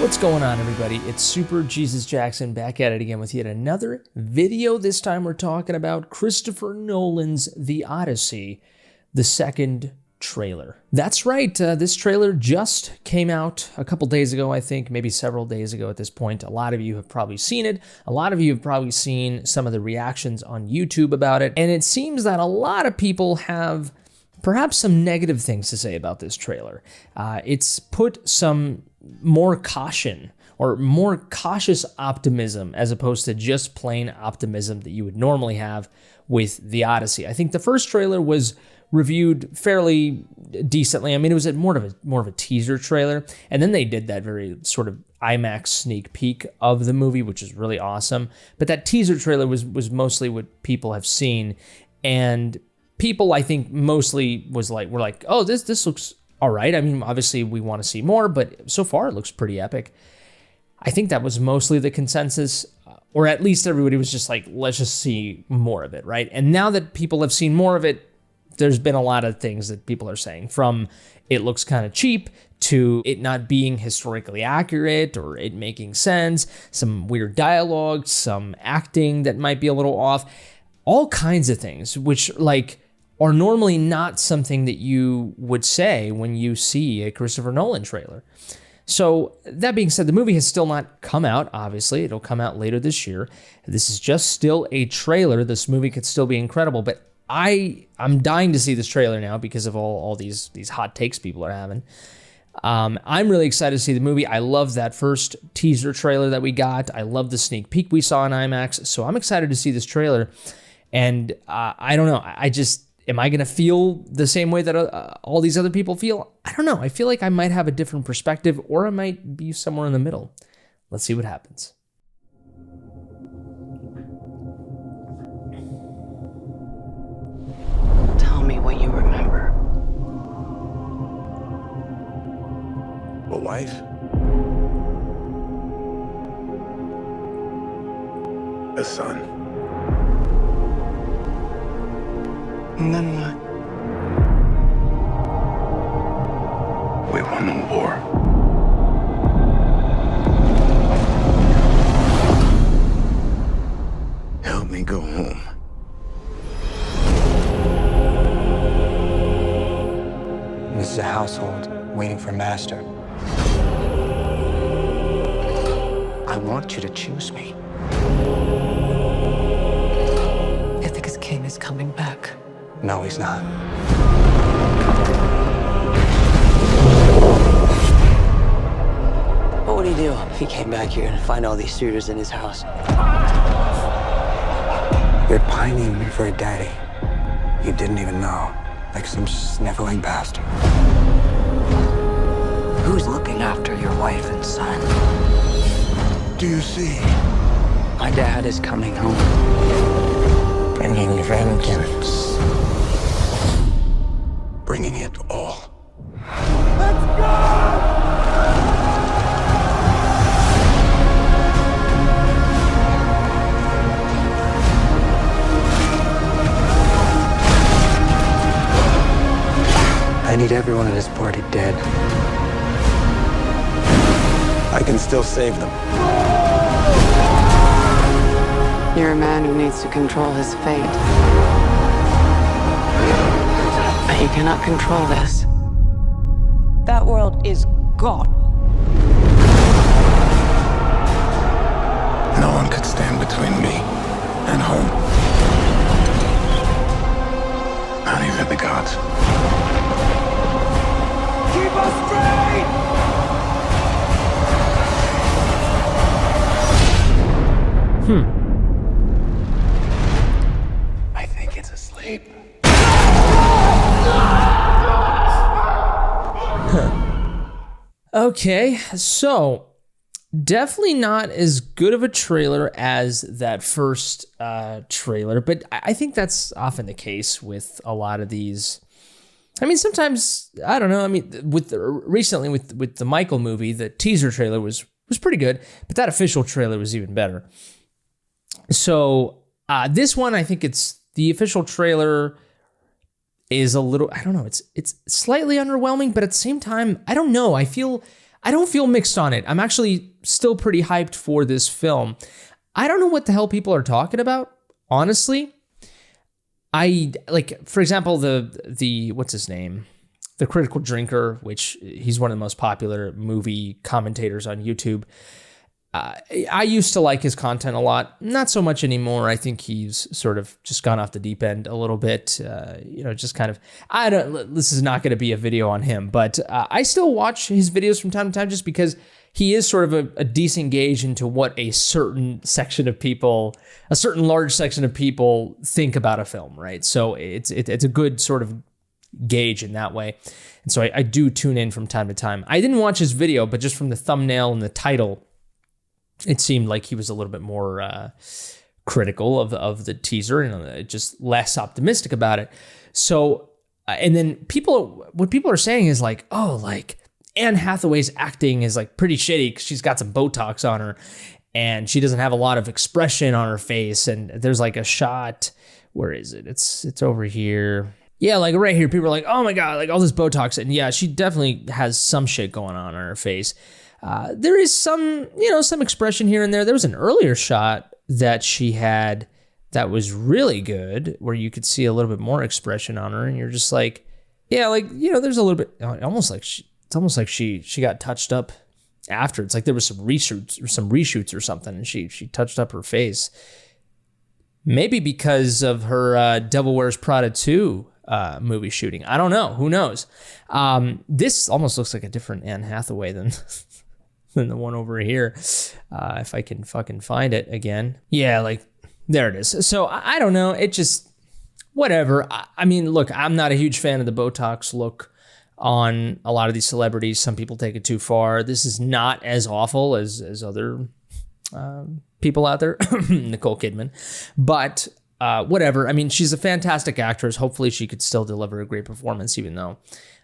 What's going on, everybody? It's Super Jesus Jackson back at it again with yet another video. This time we're talking about Christopher Nolan's The Odyssey, the second trailer. That's right, this trailer just came out a couple days ago, I think, maybe several days ago at this point. A lot of you have probably seen it. A lot of you have probably seen some of the reactions on YouTube about it. And it seems that a lot of people have perhaps some negative things to say about this trailer. It's put some more caution or more cautious optimism as opposed to just plain optimism that you would normally have with The Odyssey. I think the first trailer was reviewed fairly decently. I mean, it was more of a teaser trailer, and then they did that very sort of IMAX sneak peek of the movie, which is really awesome. But that teaser trailer was mostly what people have seen, and people, I think, mostly were like, oh, this looks all right. I mean, obviously we want to see more, but so far it looks pretty epic. I think that was mostly the consensus, or at least everybody was just like, let's just see more of it, right? And now that people have seen more of it, there's been a lot of things that people are saying, from it looks kind of cheap to it not being historically accurate or it making sense, some weird dialogue, some acting that might be a little off, all kinds of things, which are normally not something that you would say when you see a Christopher Nolan trailer. So that being said, the movie has still not come out, obviously. It'll come out later this year. This is just still a trailer. This movie could still be incredible, but I'm dying to see this trailer now because of all these hot takes people are having. I'm really excited to see the movie. I love that first teaser trailer that we got. I love the sneak peek we saw in IMAX. So I'm excited to see this trailer. And I don't know. Am I going to feel the same way that all these other people feel? I don't know. I feel like I might have a different perspective, or I might be somewhere in the middle. Let's see what happens. Tell me what you remember. A wife? A son? And then what? We won the war. Help me go home. This is a household waiting for master. I want you to choose me. Ithaca's king is coming back. No, he's not. What would he do if he came back here and find all these suitors in his house? You're pining for a daddy you didn't even know, like some sniveling bastard. Who's looking after your wife and son? Do you see? My dad is coming home. Bringing vengeance. Bringing it all. I need everyone at this party dead. I can still save them. You're a man who needs to control his fate. But you cannot control this. That world is gone. No one could stand between me and home. Not even the gods. Keep us straight! I think it's asleep. Okay, so definitely not as good of a trailer as that first trailer, but I think that's often the case with a lot of these. I mean, sometimes, I don't know. I mean, recently with the Michael movie, the teaser trailer was pretty good, but that official trailer was even better. So this one, I think it's the official trailer is a little, I don't know, it's slightly underwhelming, but at the same time, I don't know. I I don't feel mixed on it. I'm actually still pretty hyped for this film. I don't know what the hell people are talking about, honestly. I like, for example, the what's his name? The Critical Drinker, which he's one of the most popular movie commentators on YouTube. I used to like his content a lot. Not so much anymore. I think he's sort of just gone off the deep end a little bit. Just kind of, this is not going to be a video on him, but I still watch his videos from time to time just because he is sort of a decent gauge into what a certain section of people, a certain large section of people think about a film, right? So it's a good sort of gauge in that way. And so I do tune in from time to time. I didn't watch his video, but just from the thumbnail and the title, it seemed like he was a little bit more critical of the teaser and just less optimistic about it. So, and then what people are saying is like, oh, like Anne Hathaway's acting is like pretty shitty because she's got some Botox on her and she doesn't have a lot of expression on her face. And there's like a shot, where is it? It's over here. Yeah, like right here, people are like, oh my God, like all this Botox. And yeah, she definitely has some shit going on her face. There is some expression here and there. There was an earlier shot that she had that was really good, where you could see a little bit more expression on her, and you're just like, yeah, like, there's a little bit, almost like she got touched up after. It's like there was some reshoots or something, and she touched up her face. Maybe because of her Devil Wears Prada 2 movie shooting. I don't know. Who knows? This almost looks like a different Anne Hathaway than the one over here. If I can fucking find it again. Yeah, like there it is. So I don't know. It just, whatever. I mean, look, I'm not a huge fan of the Botox look on a lot of these celebrities. Some people take it too far. This is not as awful as other people out there. Nicole Kidman. But whatever. I mean, she's a fantastic actress. Hopefully she could still deliver a great performance, even though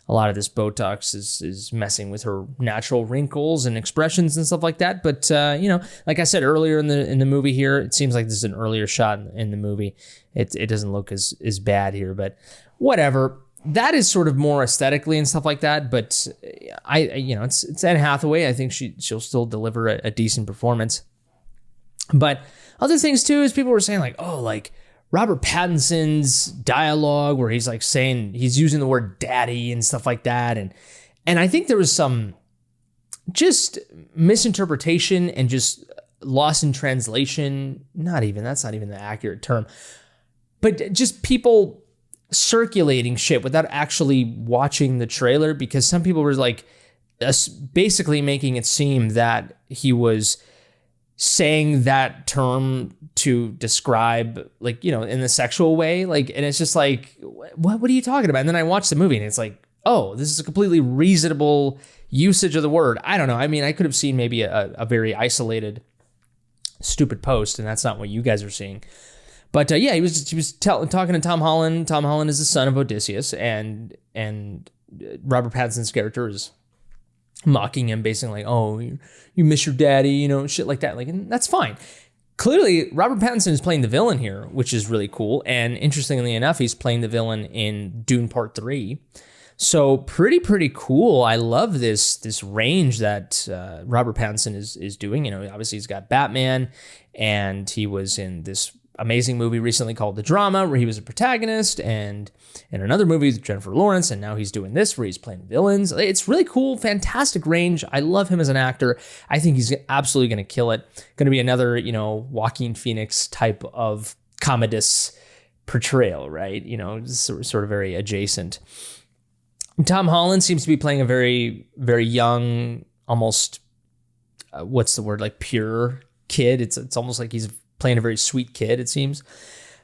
a lot of this Botox is messing with her natural wrinkles and expressions and stuff like that. But, like I said earlier in the movie here, it seems like this is an earlier shot in the movie. It doesn't look as bad here, but whatever. That is sort of more aesthetically and stuff like that. But it's Anne Hathaway. I think she'll still deliver a decent performance. But other things too is people were saying like, oh, like Robert Pattinson's dialogue where he's like saying, he's using the word daddy and stuff like that. And I think there was some just misinterpretation and just loss in translation. That's not even the accurate term, but just people circulating shit without actually watching the trailer, because some people were like basically making it seem that he was saying that term to describe, like, in the sexual way, like, and it's just like, what are you talking about? And then I watched the movie and it's like, oh, this is a completely reasonable usage of the word. I don't know. I mean, I could have seen maybe a very isolated, stupid post, and that's not what you guys are seeing. But he was talking to Tom Holland. Tom Holland is the son of Odysseus, and Robert Pattinson's character is mocking him, basically like, oh, you miss your daddy, shit like that. Like, and that's fine. Clearly, Robert Pattinson is playing the villain here, which is really cool. And interestingly enough, he's playing the villain in Dune Part 3. So pretty cool. I love this range that Robert Pattinson is doing. Obviously he's got Batman, and he was in this amazing movie recently called The Drama, where he was a protagonist, and in another movie with Jennifer Lawrence, and now he's doing this where he's playing villains. It's really cool, fantastic range. I love him as an actor. I think he's absolutely going to kill it. Going to be another, Joaquin Phoenix type of Commodus portrayal, right? Sort of very adjacent. Tom Holland seems to be playing a very, very young, almost, what's the word, like pure kid. It's almost like he's playing a very sweet kid, it seems.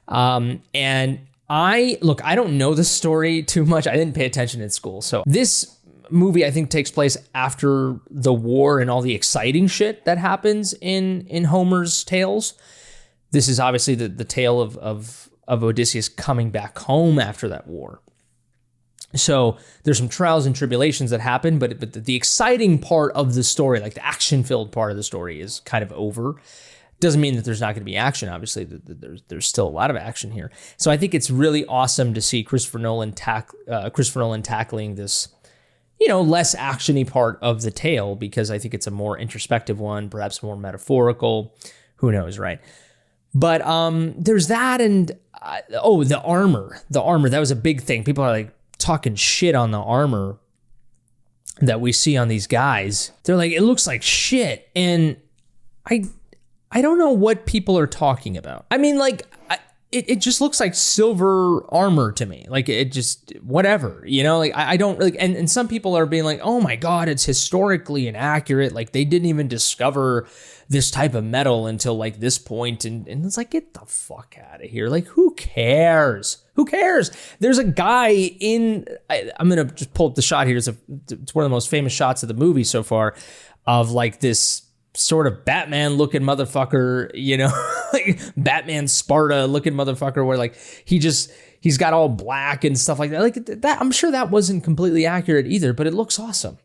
And I don't know the story too much. I didn't pay attention in school. So this movie, I think, takes place after the war and all the exciting shit that happens in Homer's tales. This is obviously the tale of Odysseus coming back home after that war. So there's some trials and tribulations that happen, but the exciting part of the story, like the action-filled part of the story, is kind of over. Doesn't mean that there's not going to be action. Obviously, there's still a lot of action here. So I think it's really awesome to see Christopher Nolan tackling this, less actiony part of the tale, because I think it's a more introspective one, perhaps more metaphorical. Who knows, right? But there's that, and the armor. The armor, that was a big thing. People are like talking shit on the armor that we see on these guys. They're like, it looks like shit, and I don't know what people are talking about. I mean, like, it just looks like silver armor to me. Like, it just, whatever, like, I don't really, and some people are being like, oh my God, it's historically inaccurate. Like, they didn't even discover this type of metal until like this point. And it's like, get the fuck out of here. Like, who cares? Who cares? There's a guy I'm going to just pull up the shot here. It's one of the most famous shots of the movie so far, of like this sort of Batman looking motherfucker, like Batman Sparta looking motherfucker, where like he's got all black and stuff like that. Like that, I'm sure that wasn't completely accurate either, but it looks awesome.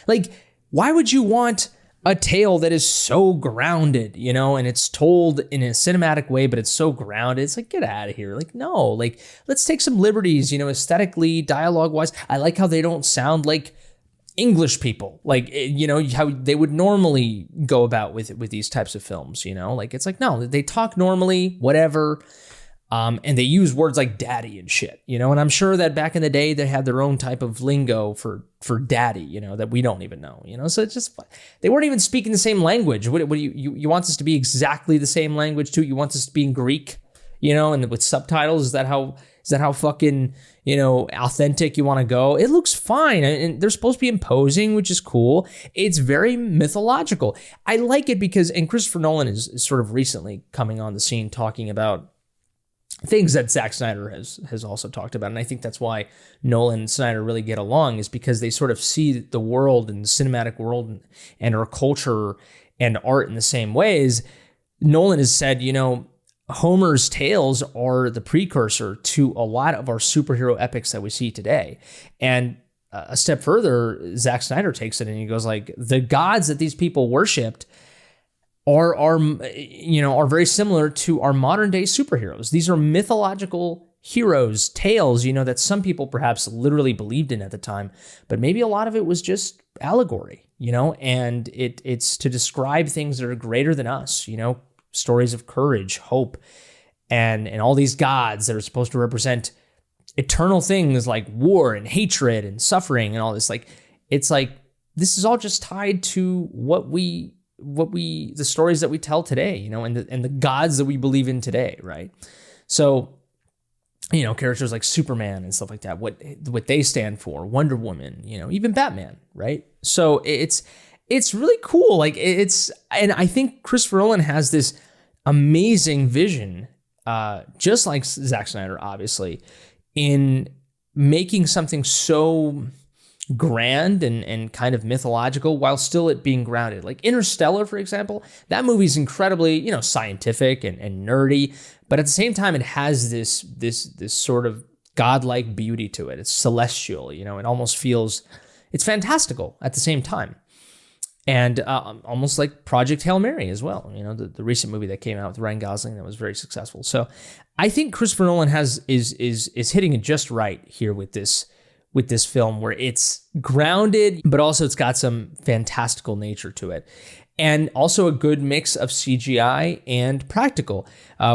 Like, why would you want a tale that is so grounded, and it's told in a cinematic way, but it's so grounded? It's like, get out of here. Like, no, like, let's take some liberties, aesthetically, dialogue wise. I like how they don't sound like English people, like, how they would normally go about with these types of films, like, it's like, no, they talk normally, whatever. And they use words like daddy and shit, and I'm sure that back in the day they had their own type of lingo for daddy, that we don't even know, so it's just, they weren't even speaking the same language. What do you want us to be exactly the same language too? You want us to be in Greek, and with subtitles? Is that how fucking, authentic you want to go? It looks fine. And they're supposed to be imposing, which is cool. It's very mythological. I like it because, and Christopher Nolan is sort of recently coming on the scene talking about things that Zack Snyder has also talked about. And I think that's why Nolan and Snyder really get along, is because they sort of see the world and the cinematic world and our culture and art in the same ways. Nolan has said, Homer's tales are the precursor to a lot of our superhero epics that we see today. And a step further, Zack Snyder takes it and he goes like, the gods that these people worshipped are very similar to our modern day superheroes. These are mythological heroes, tales, that some people perhaps literally believed in at the time, but maybe a lot of it was just allegory, and it's to describe things that are greater than us, stories of courage, hope, and all these gods that are supposed to represent eternal things like war and hatred and suffering and all this. Like, it's like, this is all just tied to the stories that we tell today, and the gods that we believe in today, right? So, characters like Superman and stuff like that, what they stand for, Wonder Woman, even Batman, right? So it's really cool. Like, and I think Christopher Nolan has this amazing vision, just like Zack Snyder, obviously, in making something so grand and kind of mythological while still it being grounded. Like Interstellar, for example, that movie's incredibly, scientific and nerdy, but at the same time, it has this sort of godlike beauty to it. It's celestial, it almost feels, it's fantastical at the same time. And almost like Project Hail Mary as well, the recent movie that came out with Ryan Gosling that was very successful. So I think Christopher Nolan is hitting it just right here with this film, where it's grounded, but also it's got some fantastical nature to it. And also a good mix of CGI and practical.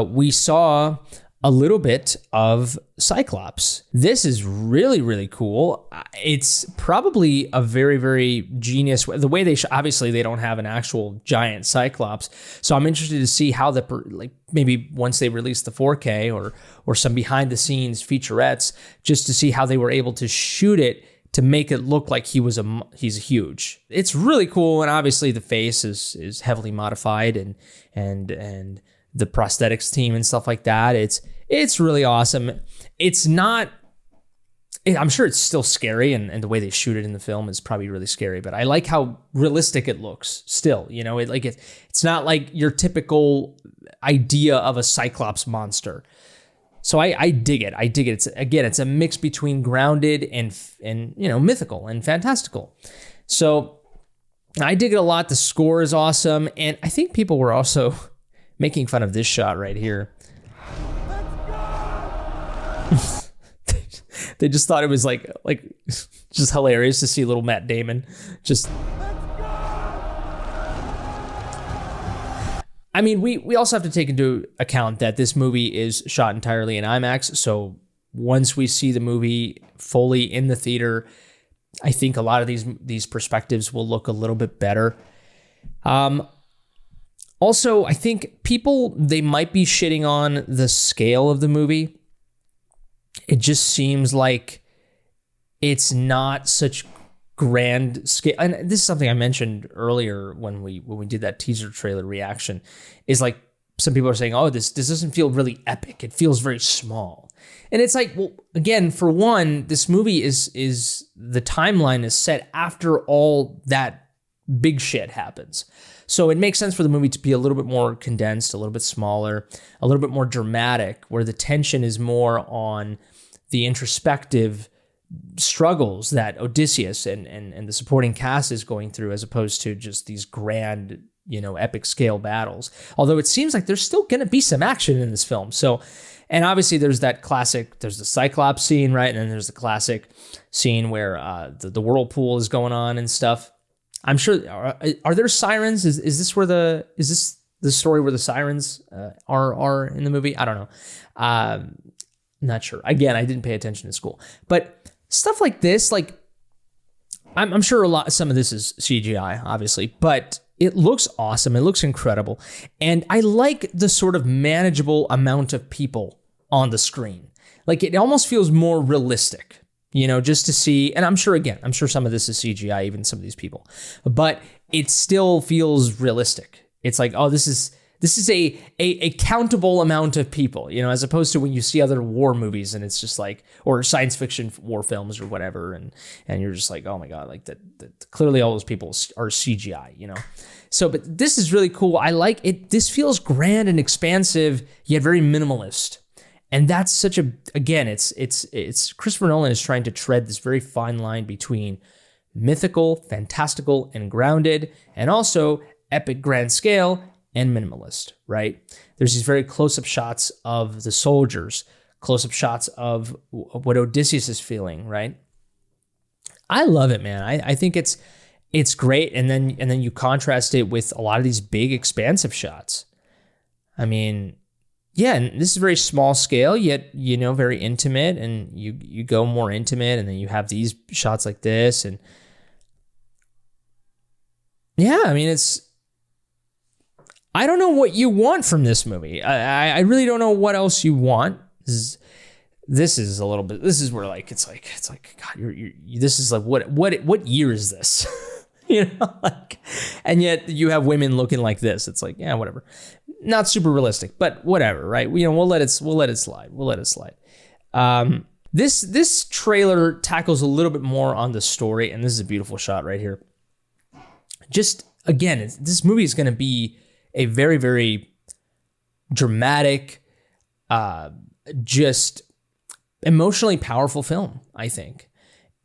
We saw a little bit of Cyclops. This is really, really cool. It's probably a very, very genius way. The way they obviously they don't have an actual giant Cyclops, so I'm interested to see how maybe once they release the 4K or some behind the scenes featurettes, just to see how they were able to shoot it to make it look like he's huge. It's really cool, and obviously the face is heavily modified and the prosthetics team and stuff like that. It's really awesome. It's not, I'm sure it's still scary, and the way they shoot it in the film is probably really scary, but I like how realistic it looks still, it's not like your typical idea of a Cyclops monster. So I dig it. It's a mix between grounded and mythical and fantastical. So I dig it a lot. The score is awesome. And I think people were also making fun of this shot right here. they just thought it was like just hilarious to see little Matt Damon just. I mean, we also have to take into account that this movie is shot entirely in IMAX. So once we see the movie fully in the theater, I think a lot of these perspectives will look a little bit better. Also, I think they might be shitting on the scale of the movie. It just seems like it's not such grand scale. And this is something I mentioned earlier when we did that teaser trailer reaction, is like some people are saying, oh, this doesn't feel really epic. It feels very small. And it's like, well, again, for one, this movie is the timeline is set after all that big shit happens. So it makes sense for the movie to be a little bit more condensed, a little bit smaller, a little bit more dramatic, where the tension is more on the introspective struggles that Odysseus and the supporting cast is going through, as opposed to just these grand, epic scale battles. Although it seems like there's still going to be some action in this film. So, and obviously there's the Cyclops scene, right? And then there's the classic scene where the whirlpool is going on and stuff. I'm sure, are there sirens? Is this the story where the sirens are in the movie? I don't know. Not sure. Again, I didn't pay attention in school, but stuff like this, like I'm sure some of this is CGI, obviously, but it looks awesome. It looks incredible. And I like the sort of manageable amount of people on the screen. Like it almost feels more realistic, just to see, and I'm sure some of this is CGI, even some of these people, but it still feels realistic. It's like, oh, this is a countable amount of people, as opposed to when you see other war movies and it's just like, or science fiction war films or whatever, and you're just like, oh my God, like that clearly all those people are CGI, So, but this is really cool. I like it. This feels grand and expansive, yet very minimalist. And that's such again, it's Christopher Nolan is trying to tread this very fine line between mythical, fantastical, and grounded, and also epic grand scale and minimalist, right? There's these very close-up shots of the soldiers, close-up shots of what Odysseus is feeling, right? I love it, man. I think it's great, and then you contrast it with a lot of these big, expansive shots. I mean, yeah, and this is very small scale, yet very intimate, and you go more intimate, and then you have these shots like this, and yeah, I mean, I don't know what you want from this movie. I really don't know what else you want. This is a little bit. This is where it's like God, this is like what year is this? And yet you have women looking like this. It's like, yeah, whatever. Not super realistic, but whatever, right? We'll let it slide. We'll let it slide. This trailer tackles a little bit more on the story, and this is a beautiful shot right here. Just again, this movie is going to be a very, very dramatic, just emotionally powerful film, I think.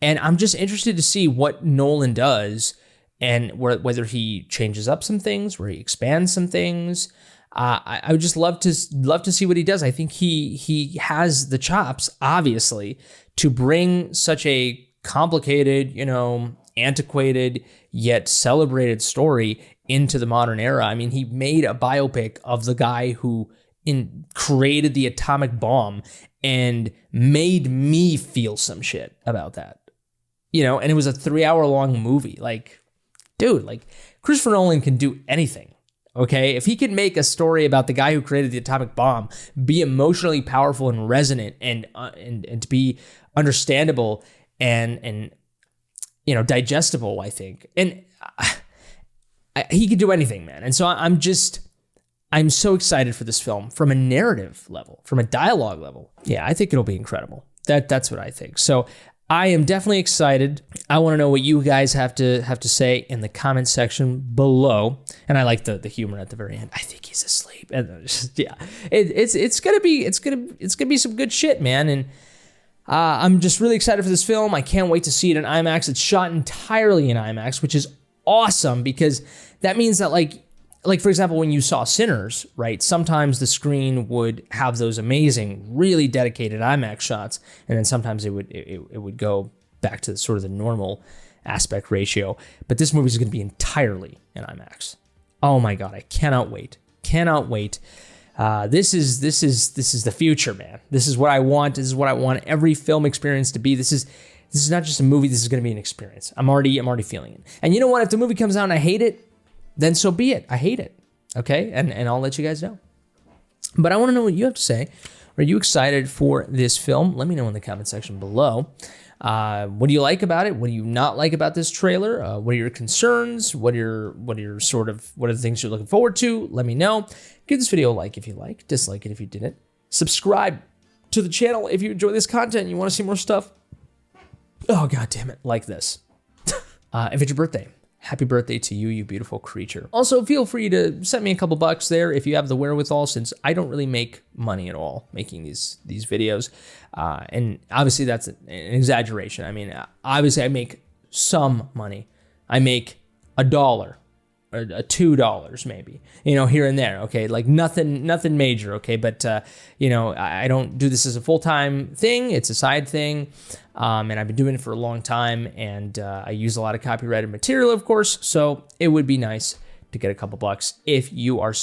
And I'm just interested to see what Nolan does, and whether he changes up some things, where he expands some things. I would just love to see what he does. I think he has the chops, obviously, to bring such a complicated, antiquated yet celebrated story into the modern era. I mean, he made a biopic of the guy who created the atomic bomb and made me feel some shit about that. And it was a 3-hour long movie. Like, dude, like Christopher Nolan can do anything. Okay, if he can make a story about the guy who created the atomic bomb be emotionally powerful and resonant and to be understandable and digestible, I think, and he could do anything, man. And so I'm so excited for this film from a narrative level, from a dialogue level. Yeah, I think it'll be incredible. That's what I think. So I am definitely excited. I want to know what you guys have to say in the comment section below. And I like the humor at the very end. I think he's asleep. And it's gonna be some good shit, man. And I'm just really excited for this film. I can't wait to see it in IMAX. It's shot entirely in IMAX, which is awesome, because that means that like, for example, when you saw Sinners, right, sometimes the screen would have those amazing, really dedicated IMAX shots, and then sometimes it would go back to sort of the normal aspect ratio. But this movie is going to be entirely in IMAX. Oh my God, I cannot wait. Cannot wait. This is the future, man. This is what I want. This is what I want every film experience to be. This is not just a movie. This is going to be an experience. I'm already feeling it. And you know what? If the movie comes out and I hate it, then so be it. I hate it. Okay? And I'll let you guys know. But I want to know what you have to say. Are you excited for this film? Let me know in the comment section below. What do you like about it? What do you not like about this trailer? What are your concerns? What are the things you're looking forward to? Let me know. Give this video a like if you like, dislike it if you didn't. Subscribe to the channel if you enjoy this content and you want to see more stuff. Oh, God damn it. Like this. If it's your birthday, happy birthday to you, you beautiful creature. Also, feel free to send me a couple bucks there if you have the wherewithal, since I don't really make money at all making these videos. And obviously that's an exaggeration. I mean, obviously I make some money. I make $1 or $2 maybe, here and there. Okay. Like nothing major. Okay. But, I don't do this as a full-time thing. It's a side thing. And I've been doing it for a long time, and I use a lot of copyrighted material, of course. So it would be nice to get a couple bucks if you are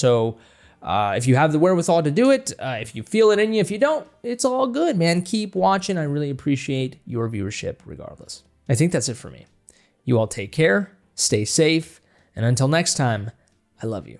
if you have the wherewithal to do it, if you feel it in you. If you don't, it's all good, man. Keep watching. I really appreciate your viewership regardless. I think that's it for me. You all take care, stay safe, and until next time, I love you.